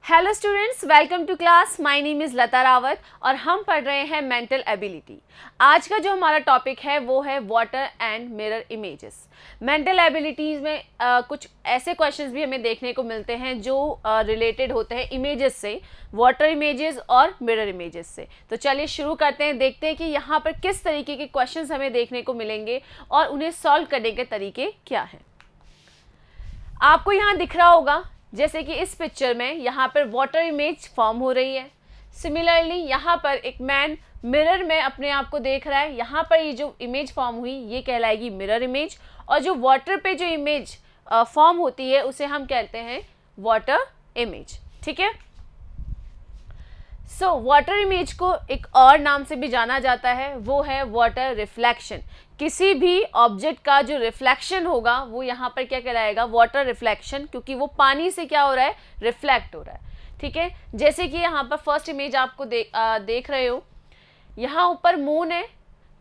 Hello students, welcome to class. My name is Lata Rawat और हम पढ़ रहे हैं मेंटल एबिलिटी। आज का जो हमारा टॉपिक है वो है water and mirror images. Mental abilities में कुछ ऐसे क्वेश्चंस भी हमें देखने को मिलते हैं जो रिलेटेड होते हैं इमेजेस से, वाटर इमेजेस और मिरर इमेजेस से। तो चलिए शुरू करते हैं, देखते हैं कि यहाँ पर किस तरीके के क्वेश्चंस हमें देखने को मिलेंगे और उन्हें सॉल्व करने के तरीके क्या हैं। आपको यहाँ दिख रहा होगा जैसे कि इस पिक्चर में यहाँ पर वाटर इमेज फॉर्म हो रही है। सिमिलरली यहाँ पर एक मैन मिरर में अपने आप को देख रहा है। यहाँ पर ये जो इमेज फॉर्म हुई ये कहलाएगी मिरर इमेज, और जो वाटर पे जो इमेज फॉर्म होती है उसे हम कहते हैं वाटर इमेज। ठीक है, सो वाटर इमेज को एक और नाम से भी जाना जाता है, वो है वाटर रिफ्लेक्शन। किसी भी ऑब्जेक्ट का जो रिफ्लेक्शन होगा वो यहाँ पर क्या कहलाएगा, वाटर रिफ्लेक्शन, क्योंकि वो पानी से क्या हो रहा है, रिफ्लेक्ट हो रहा है। ठीक है, जैसे कि यहाँ पर फर्स्ट इमेज आपको देख रहे हो, यहाँ ऊपर मून है,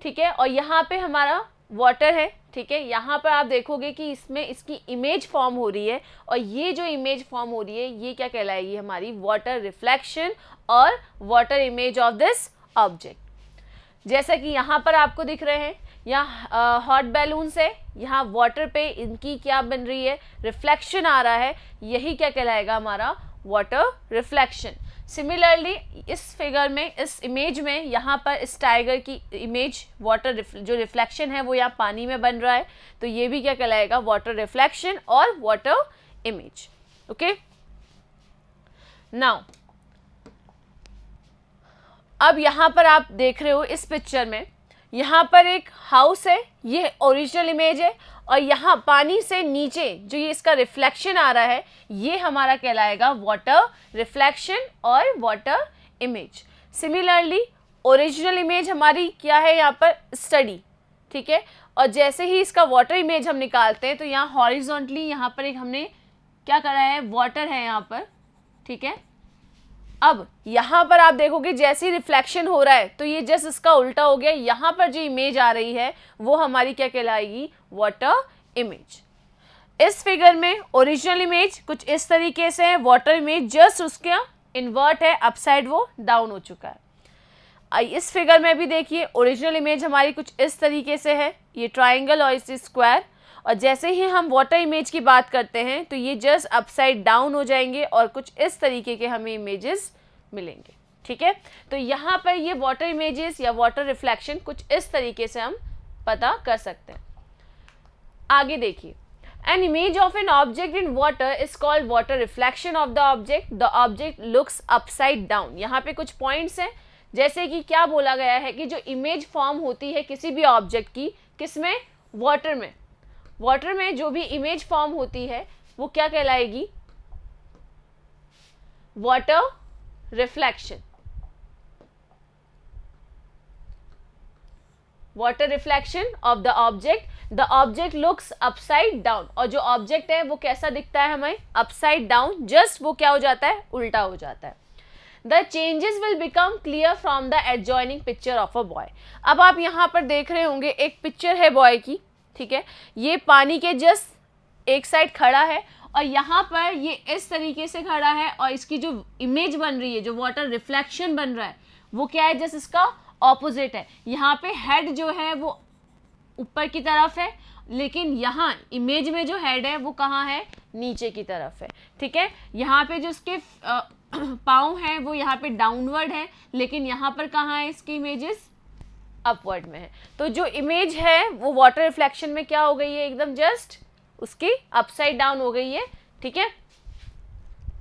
ठीक है, और यहाँ पे हमारा वाटर है। ठीक है, यहाँ पर आप देखोगे कि इसमें इसकी इमेज फॉर्म हो रही है, और ये जो इमेज फॉर्म हो रही है ये क्या कहलाएगी, हमारी वाटर रिफ्लेक्शन और water image of this object. जैसा कि यहाँ पर आपको दिख रहे हैं, यहाँ हॉट बैलून्स है, यहाँ वाटर पे इनकी क्या बन रही है, रिफ्लेक्शन आ रहा है, यही क्या कहलाएगा, हमारा वाटर रिफ्लेक्शन। सिमिलरली इस फिगर में, इस इमेज में, यहाँ पर इस टाइगर की इमेज वाटर जो रिफ्लेक्शन है वो यहाँ पानी में बन रहा है, तो ये भी क्या कहलाएगा, वाटर रिफ्लेक्शन और वाटर इमेज। ओके, नाउ अब यहाँ पर आप देख रहे हो इस पिक्चर में, यहाँ पर एक हाउस है, ये ओरिजिनल इमेज है, और यहाँ पानी से नीचे जो ये इसका रिफ्लेक्शन आ रहा है ये हमारा कहलाएगा वाटर रिफ्लेक्शन और water image. Similarly original image हमारी क्या है, यहाँ पर स्टडी। ठीक है, और जैसे ही इसका वाटर इमेज हम निकालते हैं तो यहाँ हॉरिजॉन्टली यहाँ पर एक हमने क्या करा है, वाटर है यहाँ पर। ठीक है, अब यहाँ पर आप देखोगे जैसे ही रिफ्लेक्शन हो रहा है तो ये जस्ट इसका उल्टा हो गया, यहाँ पर जो इमेज आ रही है वो हमारी क्या कहलाएगी, वाटर इमेज। इस फिगर में ओरिजिनल इमेज कुछ इस तरीके से है, वाटर इमेज जस्ट उसका इन्वर्ट है, अपसाइड वो डाउन हो चुका है। इस फिगर में भी देखिए ओरिजिनल इमेज हमारी कुछ इस तरीके से है, ये ट्राइंगल और इस स्क्वायर, और जैसे ही हम वाटर इमेज की बात करते हैं तो ये जस्ट अपसाइड डाउन हो जाएंगे और कुछ इस तरीके के हमें इमेजेस मिलेंगे। ठीक है, तो यहाँ पर ये वाटर इमेजेस या वाटर रिफ्लेक्शन कुछ इस तरीके से हम पता कर सकते हैं। आगे देखिए, an image of an object in water is called water reflection of the object. The object looks upside down. यहाँ पे कुछ पॉइंट्स हैं, जैसे कि क्या बोला गया है कि जो इमेज फॉर्म होती है किसी भी ऑब्जेक्ट की, किसमें, वाटर में, वाटर में जो भी इमेज फॉर्म होती है वो क्या कहलाएगी, water reflection, water reflection of the object. The object looks upside down, और जो ऑब्जेक्ट है वो कैसा दिखता है हमें, अपसाइड डाउन, जस्ट वो क्या हो जाता है, उल्टा हो जाता है। The changes will become clear from the adjoining picture of a boy. अब आप यहाँ पर देख रहे होंगे एक पिक्चर है बॉय की। ठीक है, ये पानी के जस्ट एक साइड खड़ा है और यहाँ पर ये इस तरीके से खड़ा है, और इसकी जो इमेज बन रही है, जो वाटर रिफ्लेक्शन बन रहा है वो क्या है, जस्ट इसका ऑपोजिट है। यहाँ पे हेड जो है वो ऊपर की तरफ है, लेकिन यहाँ इमेज में जो हेड है वो कहाँ है, नीचे की तरफ है। ठीक है, यहाँ पे जो इसके पाँव हैं वो यहाँ पे डाउनवर्ड है, लेकिन यहाँ पर कहाँ है, इसकी इमेजेस अपवर्ड में है। तो जो इमेज है वो वाटर रिफ्लेक्शन में क्या हो गई है, एकदम जस्ट उसकी अपसाइड डाउन हो गई है। ठीक है,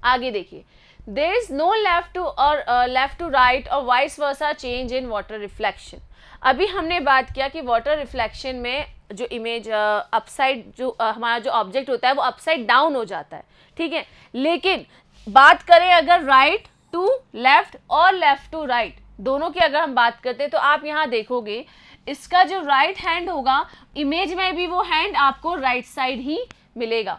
आगे देखिए, there is no left to right और vice versa change in water reflection. अभी हमने बात किया कि वाटर रिफ्लेक्शन में जो इमेज अपसाइड, जो हमारा जो ऑब्जेक्ट होता है वो अपसाइड डाउन हो जाता है। ठीक है, लेकिन बात करें अगर राइट टू लेफ्ट और लेफ्ट टू राइट दोनों की अगर हम बात करते हैं तो आप यहाँ देखोगे इसका जो राइट हैंड होगा, इमेज में भी वो हैंड आपको राइट साइड ही मिलेगा।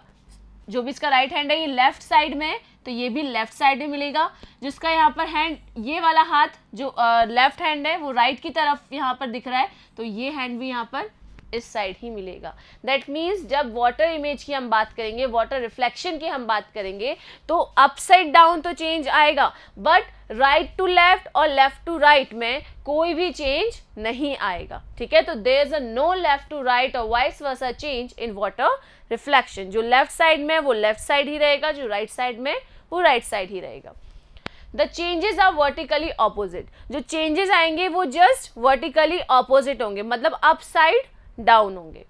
जो भी इसका राइट हैंड है ये लेफ्ट साइड में है तो ये भी लेफ्ट साइड में मिलेगा। जिसका यहाँ पर हैंड, ये वाला हाथ जो लेफ्ट हैंड है वो राइट की तरफ यहाँ पर दिख रहा है, तो ये हैंड भी यहाँ पर इस साइड ही मिलेगा। दैट मीन्स जब वाटर इमेज की हम बात करेंगे, वाटर रिफ्लेक्शन की हम बात करेंगे, तो अपसाइड डाउन तो चेंज आएगा, बट राइट टू लेफ्ट और लेफ्ट टू राइट में कोई भी चेंज नहीं आएगा। ठीक है, तो there is a no left to right और vice versa change in water reflection. जो लेफ्ट साइड में वो लेफ्ट साइड ही रहेगा, जो राइट साइड में वो राइट साइड ही रहेगा। The changes are vertically opposite. जो चेंजेस आएंगे वो जस्ट वर्टिकली ऑपोजिट होंगे, मतलब अपसाइड डाउन होंगे।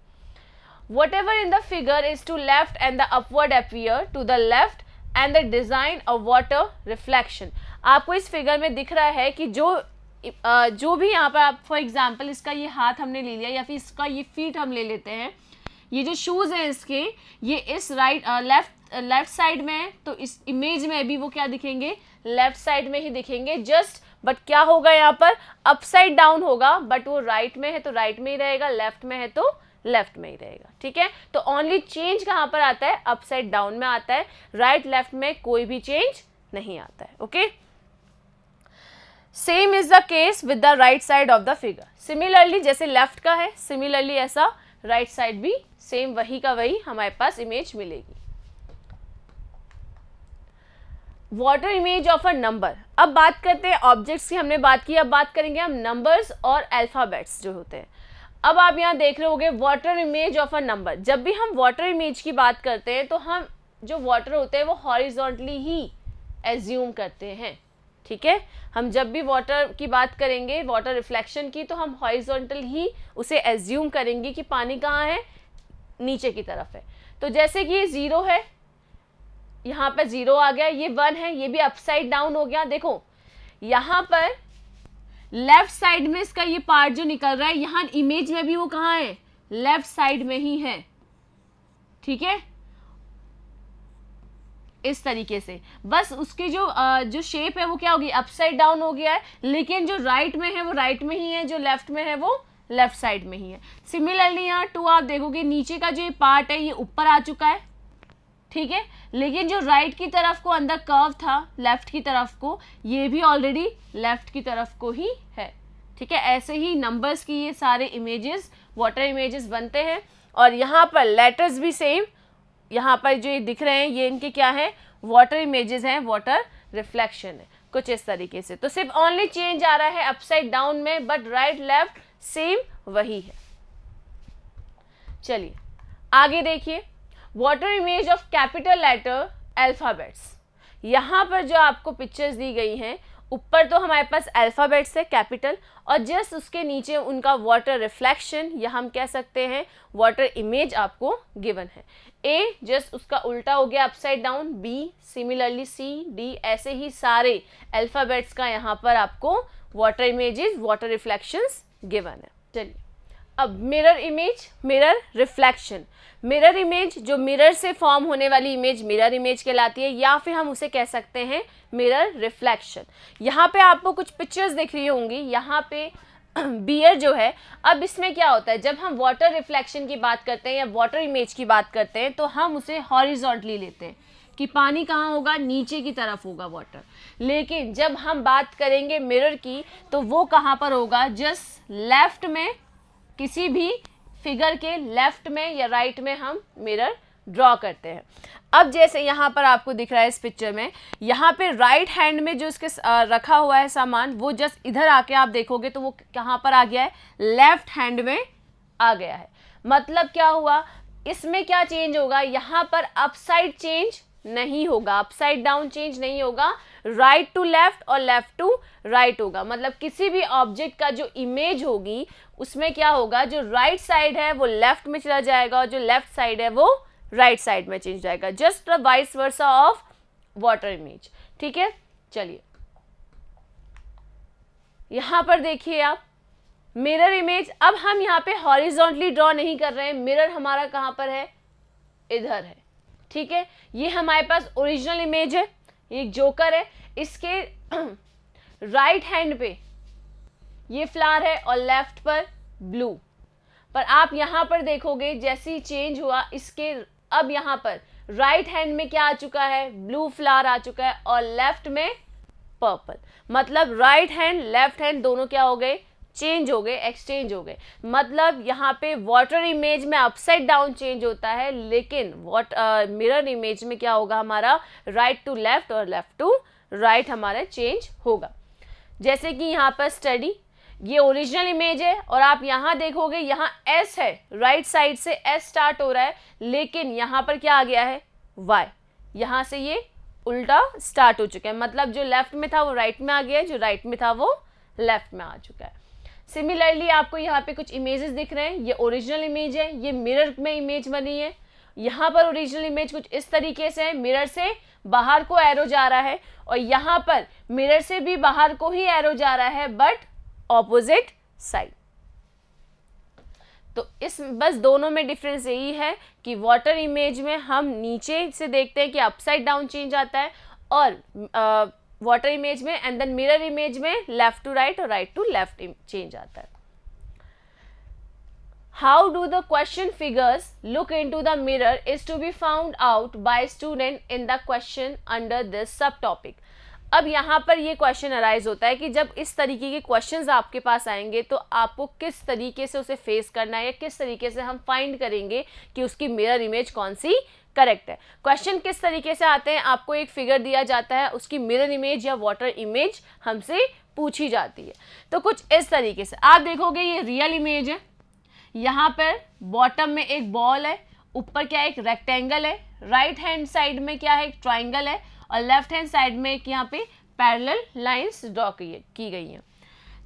Whatever in the figure is to left and the upward appear to the left and the design of water reflection। आपको इस figure में दिख रहा है कि जो भी यहाँ पर आप फॉर एग्जाम्पल इसका ये हाथ हमने ले लिया या फिर इसका ये फीट हम ले लेते हैं, ये जो शूज़ हैं इसके, ये इस लेफ्ट साइड में है, तो इस इमेज में भी वो क्या दिखेंगे, लेफ्ट साइड में ही दिखेंगे। जस्ट बट क्या होगा यहाँ पर, अपसाइड डाउन होगा, बट वो राइट में है तो राइट में ही रहेगा, लेफ्ट में है तो लेफ्ट में ही रहेगा। ठीक है, तो ओनली चेंज कहाँ पर आता है, अपसाइड डाउन में आता है, राइट लेफ्ट में कोई भी चेंज नहीं आता है। Okay, same is the case with the right side of the figure. Similarly जैसे लेफ्ट का है, सिमिलरली ऐसा राइट साइड भी सेम वही का वही हमारे पास इमेज मिलेगी। Water image of a number. अब बात करते हैं ऑब्जेक्ट्स की, हमने बात की, अब बात करेंगे हम नंबर्स और अल्फाबेट्स जो होते हैं। अब आप यहाँ देख रहे होगे water image of a number. जब भी हम वाटर इमेज की बात करते हैं तो हम जो वाटर होते हैं वो हॉरिजॉन्टली ही एज्यूम करते हैं। ठीक है, हम जब भी वाटर की बात करेंगे, वाटर रिफ्लेक्शन की, तो हम हॉरिजॉन्टल ही उसे एज्यूम करेंगे कि पानी कहाँ है, नीचे की तरफ है। तो जैसे कि ये 0 है, यहाँ पर 0 आ गया, ये 1 है, ये भी अपसाइड डाउन हो गया। देखो यहाँ पर लेफ्ट साइड में इसका ये पार्ट जो निकल रहा है, यहाँ इमेज में भी वो कहाँ है, लेफ्ट साइड में ही है। ठीक है, इस तरीके से बस उसकी जो शेप है वो क्या होगी, अपसाइड डाउन हो गया है, लेकिन जो राइट में है वो राइट में ही है, जो लेफ्ट में है वो लेफ्ट साइड में ही है। सिमिलरली यहाँ 2 आप देखोगे, नीचे का जो ये पार्ट है ये ऊपर आ चुका है। ठीक है, लेकिन जो राइट की तरफ को अंदर कर्व था लेफ्ट की तरफ को, ये भी ऑलरेडी लेफ्ट की तरफ को ही है। ठीक है, ऐसे ही नंबर्स की ये सारे इमेजेस, वाटर इमेजेस बनते हैं। और यहाँ पर लेटर्स भी सेम, यहाँ पर जो ये दिख रहे हैं ये इनके क्या है, वाटर इमेजेस हैं, वाटर रिफ्लेक्शन है, कुछ इस तरीके से। तो सिर्फ ओनली चेंज आ रहा है अपसाइड डाउन में, बट राइट लेफ्ट सेम वही है। चलिए आगे देखिए, water image of capital letter alphabets. यहाँ पर जो आपको पिक्चर्स दी गई हैं, ऊपर तो हमारे पास अल्फाबेट्स है कैपिटल, और जस्ट उसके नीचे उनका वाटर रिफ्लेक्शन या हम कह सकते हैं वाटर इमेज आपको गिवन है। ए जस्ट उसका उल्टा हो गया upside down, B similarly, C D, ऐसे ही सारे अल्फाबेट्स का यहाँ पर आपको water images, water reflections given है। चलिए अब mirror image, mirror reflection. Mirror image, जो मिरर से फॉर्म होने वाली इमेज मिरर इमेज कहलाती है, या फिर हम उसे कह सकते हैं मिरर रिफ्लेक्शन। यहाँ पे आपको कुछ पिक्चर्स दिख रही होंगी, यहाँ पे बियर जो है। अब इसमें क्या होता है, जब हम वाटर रिफ्लेक्शन की बात करते हैं या वाटर इमेज की बात करते हैं तो हम उसे हॉरिजॉन्टली लेते हैं कि पानी कहाँ होगा, नीचे की तरफ होगा वाटर। लेकिन जब हम बात करेंगे मिरर की तो वो कहाँ पर होगा, जस्ट लेफ्ट में, किसी भी फिगर के लेफ्ट में या राइट में हम मिरर ड्रॉ करते हैं। अब जैसे यहाँ पर आपको दिख रहा है इस पिक्चर में, यहाँ पे राइट हैंड में जो इसके रखा हुआ है सामान, वो जस्ट इधर आके आप देखोगे तो वो कहाँ पर आ गया है, लेफ्ट हैंड में आ गया है। मतलब क्या हुआ, इसमें क्या चेंज होगा, यहाँ पर अपसाइड चेंज नहीं होगा, अपसाइड डाउन चेंज नहीं होगा, राइट टू लेफ्ट और लेफ्ट टू राइट होगा। मतलब किसी भी ऑब्जेक्ट का जो इमेज होगी उसमें क्या होगा, जो राइट साइड है वो लेफ्ट में चला जाएगा और जो लेफ्ट साइड है वो राइट साइड में चेंज जाएगा, just the vice versa of water image. ठीक है, चलिए यहां पर देखिए आप मिरर इमेज। अब हम यहाँ पे हॉरिजॉन्टली ड्रॉ नहीं कर रहे हैं, मिरर हमारा कहां पर है, इधर है। ठीक है, ये हमारे पास ओरिजिनल इमेज है, ये जोकर है, इसके राइट हैंड पे ये फ्लावर है और लेफ्ट पर ब्लू। पर आप यहाँ पर देखोगे जैसे ही चेंज हुआ इसके, अब यहाँ पर राइट हैंड में क्या आ चुका है, ब्लू फ्लावर आ चुका है और लेफ्ट में पर्पल। मतलब राइट हैंड लेफ्ट हैंड दोनों क्या हो गए, चेंज हो गए, एक्सचेंज हो गए। मतलब यहाँ पे वाटर इमेज में अपसाइड डाउन चेंज होता है, लेकिन मिरर इमेज में क्या होगा, हमारा राइट टू लेफ्ट और लेफ्ट टू राइट हमारा चेंज होगा। जैसे कि यहाँ पर स्टडी, ये ओरिजिनल इमेज है और आप यहाँ देखोगे यहाँ एस है, राइट साइड से एस स्टार्ट हो रहा है, लेकिन यहाँ पर क्या आ गया है, वाई। यहाँ से ये उल्टा स्टार्ट हो चुका है, मतलब जो लेफ्ट में था वो राइट में आ गया है, जो राइट में था वो लेफ्ट में आ चुका है। सिमिलरली आपको यहाँ पे कुछ इमेजेस दिख रहे हैं, ये ओरिजिनल इमेज है, ये मिरर में इमेज बनी है। यहाँ पर ओरिजिनल इमेज कुछ इस तरीके से है, मिरर से बाहर को एरो जा रहा है, और यहाँ पर मिरर से भी बाहर को ही एरो जा रहा है, बट ऑपोजिट साइड। तो इस बस दोनों में डिफरेंस यही है कि वाटर इमेज में हम नीचे से देखते हैं कि अपसाइड डाउन चेंज आता है, और वाटर इमेज में एंड देन मिरर इमेज में लेफ्ट टू राइट और राइट टू लेफ्ट चेंज आता है। How do the question figures look into the mirror is to be found out by student in the question under this subtopic. अब यहाँ पर ये question arise होता है कि जब इस तरीके के क्वेश्चंस आपके पास आएंगे तो आपको किस तरीके से उसे फेस करना है, या किस तरीके से हम फाइंड करेंगे कि उसकी मिरर इमेज कौन सी करेक्ट है। क्वेश्चन किस तरीके से आते हैं, आपको एक फिगर दिया जाता है, उसकी मिरर इमेज या वाटर इमेज हमसे पूछी जाती है। तो कुछ इस तरीके से आप देखोगे, ये रियल इमेज है, यहाँ पर बॉटम में एक बॉल है, ऊपर क्या है, एक रेक्टेंगल है, राइट हैंड साइड में क्या है, एक ट्राइंगल है, और लेफ्ट हैंड साइड में एक यहाँ पे पैरेलल लाइंस ड्रॉ की गई हैं।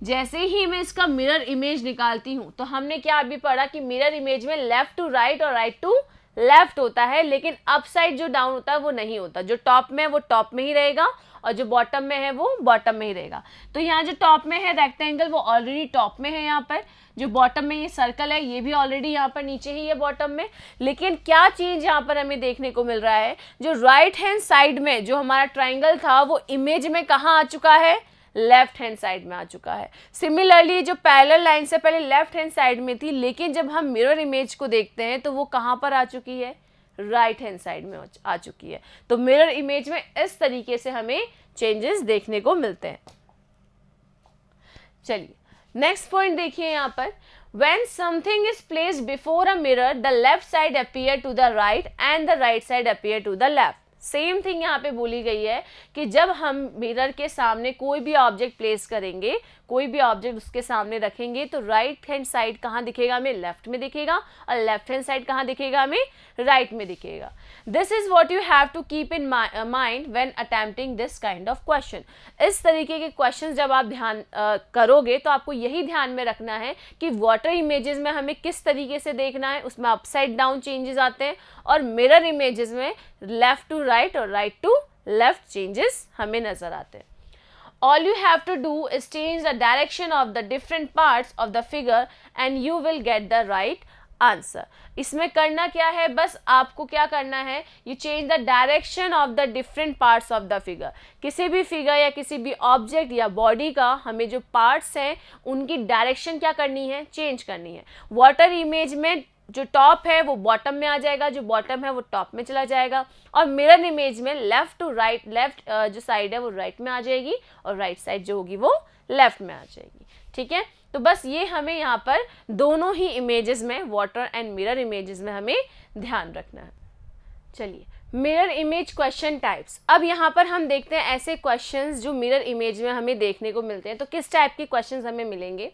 जैसे ही मैं इसका मिरर इमेज निकालती हूँ तो हमने क्या अभी पढ़ा कि मिरर इमेज में लेफ्ट टू राइट और राइट टू लेफ्ट होता है, लेकिन अप साइड जो डाउन होता है वो नहीं होता। जो टॉप में है वो टॉप में ही रहेगा, और जो बॉटम में है वो बॉटम में ही रहेगा। तो यहाँ जो टॉप में है रेक्टेंगल वो ऑलरेडी टॉप में है, यहाँ पर जो बॉटम में ये सर्कल है ये भी ऑलरेडी यहाँ पर नीचे ही है बॉटम में। लेकिन क्या चीज़ यहाँ पर हमें देखने को मिल रहा है, जो राइट हैंड साइड में जो हमारा ट्राइंगल था वो इमेज में कहाँ आ चुका है, लेफ्ट हैंड साइड में आ चुका है। सिमिलरली जो पैरेलल लाइन से पहले लेफ्ट हैंड साइड में थी, लेकिन जब हम मिरर इमेज को देखते हैं तो वो कहाँ पर आ चुकी है, राइट हैंड साइड में आ चुकी है। तो मिरर इमेज में इस तरीके से हमें चेंजेस देखने को मिलते हैं। चलिए नेक्स्ट पॉइंट देखिए यहाँ पर, when something is placed before a mirror the left side appear to the right and the right side appear to the left। Same thing यहाँ पे बोली गई है कि जब हम मिरर के सामने कोई भी ऑब्जेक्ट प्लेस करेंगे, कोई भी ऑब्जेक्ट उसके सामने रखेंगे, तो राइट हैंड साइड कहाँ दिखेगा हमें, लेफ्ट में दिखेगा, और लेफ्ट हैंड साइड कहाँ दिखेगा हमें, राइट में दिखेगा। This is what you have to keep in mind when attempting this kind of question. इस तरीके के क्वेश्चन जब आप ध्यान करोगे तो आपको यही ध्यान में रखना है कि वाटर इमेजेस में हमें किस तरीके से देखना है, उसमें अपसाइड डाउन चेंजेस आते हैं, और मिरर इमेजेस में लेफ्ट टू राइट और राइट टू लेफ्ट चेंजेस हमें नजर आते हैं। All you have to do is change the direction of the different parts of the figure and you will get the right answer। इसमें करना क्या है, बस आपको क्या करना है, you change the direction of the different parts of the figure। किसी भी फिगर या किसी भी ऑब्जेक्ट या बॉडी का हमें जो पार्ट्स हैं उनकी डायरेक्शन क्या करनी है, चेंज करनी है। वाटर इमेज में जो टॉप है वो बॉटम में आ जाएगा, जो बॉटम है वो टॉप में चला जाएगा, और मिरर इमेज में लेफ्ट टू राइट, लेफ्ट जो साइड है वो राइट में आ जाएगी, और राइट साइड जो होगी वो लेफ्ट में आ जाएगी। ठीक है, तो बस ये हमें यहाँ पर दोनों ही इमेजेस में, वाटर एंड मिरर इमेजेस में हमें ध्यान रखना है। चलिए मिरर इमेज क्वेश्चन टाइप्स। अब यहाँ पर हम देखते हैं ऐसे क्वेश्चंस जो मिरर इमेज में हमें देखने को मिलते हैं। तो किस टाइप के क्वेश्चंस हमें मिलेंगे।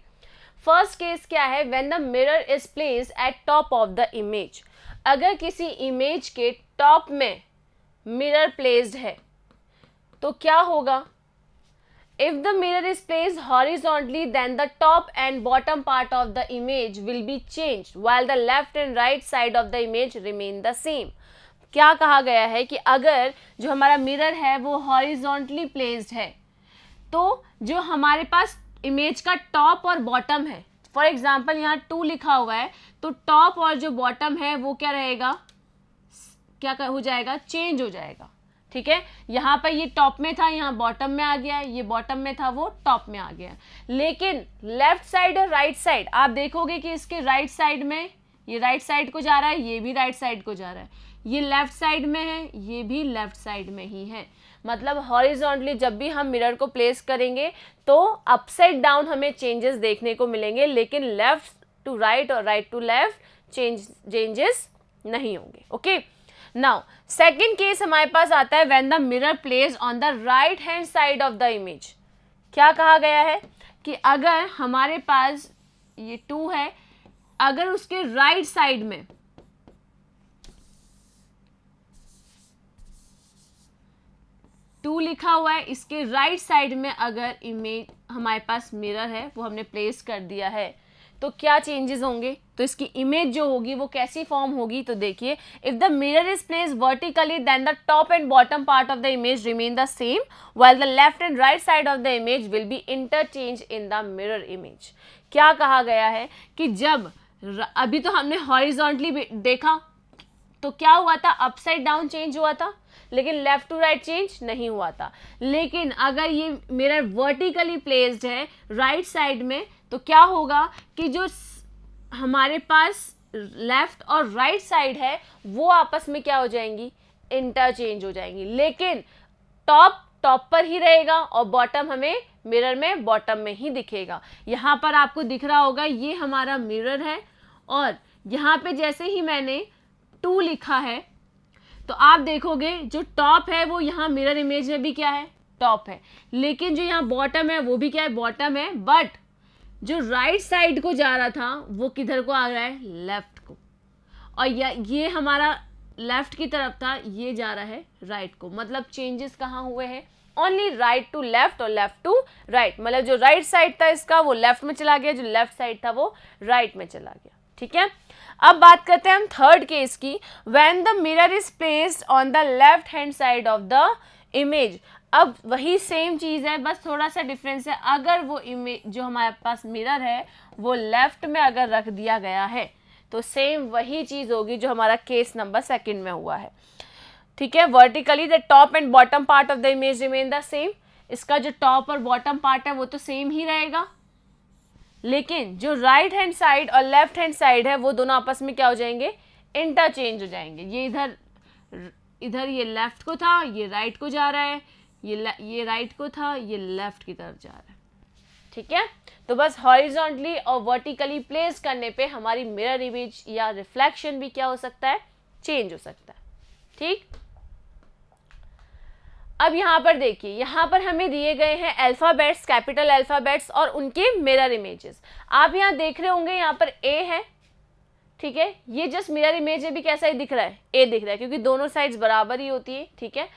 फर्स्ट केस क्या है, when the mirror is placed at top of the image. अगर किसी इमेज के टॉप में मिरर प्लेस्ड है तो क्या होगा, if the mirror is placed horizontally then the top and bottom part of the image will be changed while the left and right side of the image remain the same. क्या कहा गया है कि अगर जो हमारा मिरर है वो हॉरिजॉन्टली प्लेस्ड है तो जो हमारे पास इमेज का टॉप और बॉटम है, फॉर एग्जाम्पल यहाँ 2 लिखा हुआ है, तो टॉप और जो बॉटम है वो क्या रहेगा, क्या हो जाएगा, चेंज हो जाएगा। ठीक है, यहाँ पर ये टॉप में था, यहाँ बॉटम में आ गया, ये बॉटम में था वो टॉप में आ गया। लेकिन लेफ्ट साइड और राइट साइड आप देखोगे कि इसके राइट साइड में ये राइट साइड को जा रहा है, ये भी राइट साइड को जा रहा है। ये लेफ्ट साइड में है, ये भी लेफ्ट साइड में ही है। मतलब हॉरिजॉन्टली जब भी हम मिरर को प्लेस करेंगे तो अपसाइड डाउन हमें चेंजेस देखने को मिलेंगे, लेकिन लेफ्ट टू राइट और राइट टू लेफ्ट चेंजेस नहीं होंगे। ओके, नाउ सेकंड केस हमारे पास आता है when the mirror place on the right hand side of the image. क्या कहा गया है कि अगर हमारे पास ये 2 है, अगर उसके राइट साइड में टू लिखा हुआ है, इसके राइट साइड में अगर इमेज हमारे पास मिरर है वो हमने प्लेस कर दिया है, तो क्या चेंजेस होंगे? तो इसकी इमेज जो होगी वो कैसी फॉर्म होगी? तो देखिए, if the mirror is placed vertically then the top and bottom part of the image remain the same while the left and right side of the image will be interchange in the mirror image. क्या कहा गया है कि जब अभी तो हमने horizontally देखा तो क्या हुआ था, अपसाइड डाउन चेंज हुआ था, लेकिन लेफ्ट टू राइट चेंज नहीं हुआ था। लेकिन अगर ये मिरर वर्टिकली प्लेस्ड है राइट साइड में, तो क्या होगा कि जो हमारे पास लेफ्ट और राइट साइड है वो आपस में क्या हो जाएंगी, इंटरचेंज हो जाएंगी, लेकिन टॉप पर ही रहेगा और बॉटम हमें मिरर में बॉटम में ही दिखेगा। यहाँ पर आपको दिख रहा होगा ये हमारा मिरर है और यहाँ पे जैसे ही मैंने 2 लिखा है तो आप देखोगे जो टॉप है वो यहाँ मिरर इमेज में भी क्या है, टॉप है, लेकिन जो यहाँ बॉटम है वो भी क्या है, बॉटम है, बट जो राइट साइड को जा रहा था वो किधर को आ रहा है, लेफ्ट को, और ये हमारा लेफ्ट की तरफ था, ये जा रहा है राइट को। मतलब चेंजेस कहाँ हुए हैं, ओनली राइट टू लेफ्ट और लेफ्ट टू राइट। मतलब जो राइट साइड था इसका वो लेफ्ट में चला गया, जो लेफ्ट साइड था वो राइट में चला गया। ठीक है, अब बात करते हैं हम थर्ड केस की, when the mirror is placed on the left hand side of the image. अब वही सेम चीज़ है, बस थोड़ा सा डिफरेंस है। अगर वो इमेज जो हमारे पास मिरर है वो लेफ्ट में अगर रख दिया गया है तो सेम वही चीज़ होगी जो हमारा केस नंबर 2 में हुआ है। ठीक है, vertically the top and bottom part of the image remain the same. इसका जो टॉप और बॉटम पार्ट है वो तो सेम ही रहेगा, लेकिन जो राइट हैंड साइड और लेफ्ट हैंड साइड है वो दोनों आपस में क्या हो जाएंगे, इंटरचेंज हो जाएंगे। ये इधर ये लेफ्ट को था, ये राइट को जा रहा है, ये राइट को था, ये लेफ्ट की तरफ जा रहा है। ठीक है, तो बस हॉरिजॉन्टली और वर्टिकली प्लेस करने पे हमारी मिरर इमेज या रिफ्लेक्शन भी क्या हो सकता है, चेंज हो सकता है। ठीक, अब यहाँ पर देखिए, यहाँ पर हमें दिए गए हैं अल्फ़ाबेट्स, कैपिटल अल्फ़ाबेट्स और उनके मिरर इमेजेस। आप यहाँ देख रहे होंगे यहाँ पर ए है, ठीक है, ये जस्ट मिरर इमेज में भी कैसा ही दिख रहा है, ए दिख रहा है, क्योंकि दोनों साइड्स बराबर ही होती है। ठीक है,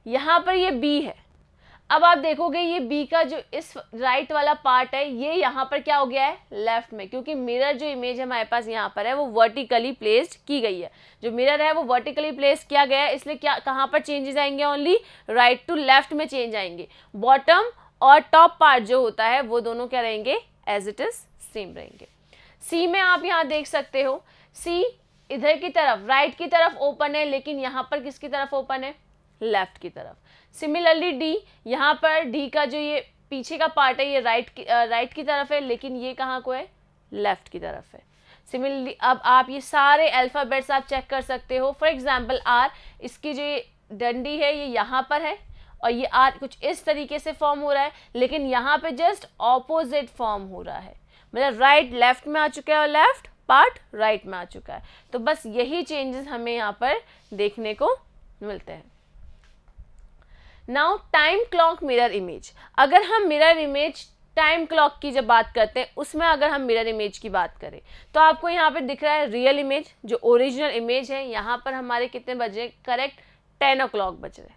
यहाँ पर ये बी है। अब आप देखोगे ये बी का जो इस राइट वाला पार्ट है ये यहाँ पर क्या हो गया है, लेफ्ट में, क्योंकि मिरर जो इमेज हमारे पास यहाँ पर है वो वर्टिकली प्लेस्ड की गई है। जो मिरर है वो वर्टिकली प्लेस किया गया है, इसलिए क्या कहाँ पर चेंजेस आएंगे, ओनली राइट टू लेफ्ट में चेंज आएंगे। बॉटम और टॉप पार्ट जो होता है वो दोनों क्या रहेंगे, एज इट इज सेम रहेंगे। सी में आप यहाँ देख सकते हो, सी इधर की तरफ राइट की तरफ ओपन है, लेकिन यहाँ पर किसकी तरफ ओपन है, लेफ्ट की तरफ। सिमिलरली डी, यहाँ पर डी का जो ये पीछे का पार्ट है ये राइट की तरफ है, लेकिन ये कहाँ को है, लेफ्ट की तरफ है। सिमिलरली अब आप ये सारे अल्फ़ाबेट्स आप चेक कर सकते हो। फॉर एग्जांपल आर, इसकी जो ये डंडी है ये यहाँ पर है और ये आर कुछ इस तरीके से फॉर्म हो रहा है, लेकिन यहाँ पे जस्ट ऑपोजिट फॉर्म हो रहा है, मतलब राइट लेफ्ट में आ चुका है और लेफ्ट पार्ट राइट में आ चुका है। तो बस यही चेंजेस हमें यहाँ पर देखने को मिलते हैं। Now time clock mirror image, अगर हम मिरर इमेज टाइम क्लॉक की जब बात करते हैं उसमें अगर हम मिरर इमेज की बात करें तो आपको यहाँ पे दिख रहा है रियल इमेज, जो ओरिजिनल इमेज है। यहाँ पर हमारे कितने बजे, करेक्ट 10 o'clock बज रहे,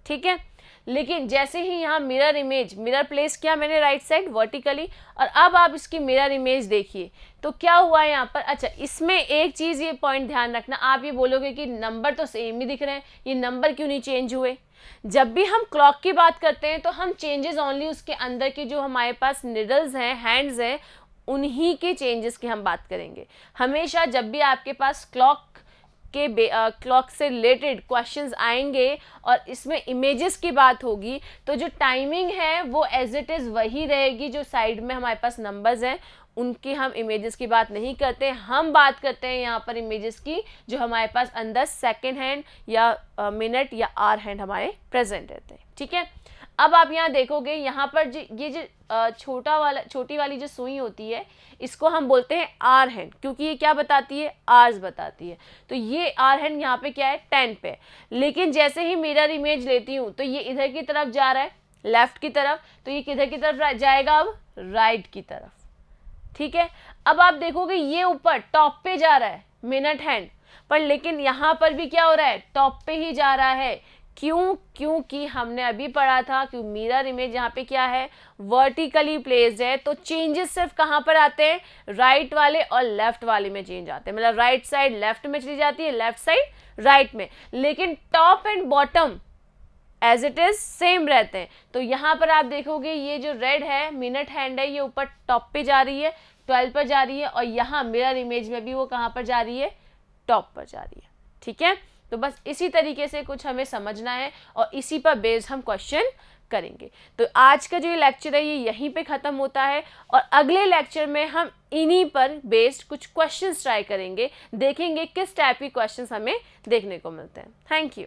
ठीक है। लेकिन जैसे ही यहाँ मिरर इमेज, मिरर प्लेस किया मैंने राइट साइड वर्टिकली, और अब आप इसकी मिरर इमेज देखिए तो क्या हुआ है यहाँ पर। अच्छा, इसमें एक चीज़ ये पॉइंट ध्यान रखना, आप ये बोलोगे कि नंबर तो सेम ही दिख रहे हैं, ये नंबर क्यों नहीं चेंज हुए। जब भी हम क्लॉक की बात करते हैं तो हम चेंजेस ओनली उसके अंदर की जो हमारे पास निडल्स हैं, हैंड्स हैं, उन्हीं के चेंजेस की हम बात करेंगे। हमेशा जब भी आपके पास क्लॉक से रिलेटेड क्वेश्चंस आएंगे और इसमें इमेजेस की बात होगी तो जो टाइमिंग है वो एज इट इज़ वही रहेगी, जो साइड में हमारे पास नंबर्स हैं उनकी हम इमेजेस की बात नहीं करते, हम बात करते हैं यहाँ पर इमेजेस की जो हमारे पास अंदर सेकेंड हैंड या मिनट या आर हैंड हमारे प्रेजेंट रहते हैं। ठीक है, अब आप यहाँ देखोगे यहाँ पर ये जो छोटी वाली जो सुई होती है इसको हम बोलते हैं आर हैंड, क्योंकि ये क्या बताती है, आर्स बताती है। तो ये आर हैंड यहाँ पे क्या है, 10 पे। लेकिन जैसे ही मिरर इमेज लेती हूँ तो ये इधर की तरफ जा रहा है, लेफ्ट की तरफ, तो ये किधर की तरफ जाएगा, अब राइट की तरफ। ठीक है, अब आप देखोगे ये ऊपर टॉप पे जा रहा है मिनट हैंड पर, लेकिन यहाँ पर भी क्या हो रहा है, टॉप पे ही जा रहा है। क्यों, क्योंकि हमने अभी पढ़ा था कि मिरर इमेज यहाँ पे क्या है, वर्टिकली प्लेस्ड है। तो चेंजेस सिर्फ कहाँ पर आते हैं, राइट वाले और लेफ्ट वाले में चेंज आते हैं, मतलब राइट साइड लेफ्ट में चली जाती है, लेफ्ट साइड राइट में, लेकिन top and bottom as it is same रहते हैं। तो यहाँ पर आप देखोगे ये जो रेड है मिनट हैंड है, ये ऊपर टॉप पे जा रही है, 12 पर जा रही है, और यहाँ मिरर इमेज में भी वो कहाँ पर जा रही है, टॉप पर जा रही है। ठीक है, तो बस इसी तरीके से कुछ हमें समझना है और इसी पर बेस्ड हम क्वेश्चन करेंगे। तो आज का जो ये लेक्चर है ये यहीं पे ख़त्म होता है, और अगले लेक्चर में हम इन्हीं पर बेस्ड कुछ क्वेश्चंस ट्राई करेंगे, देखेंगे किस टाइप के क्वेश्चंस हमें देखने को मिलते हैं। Thank you.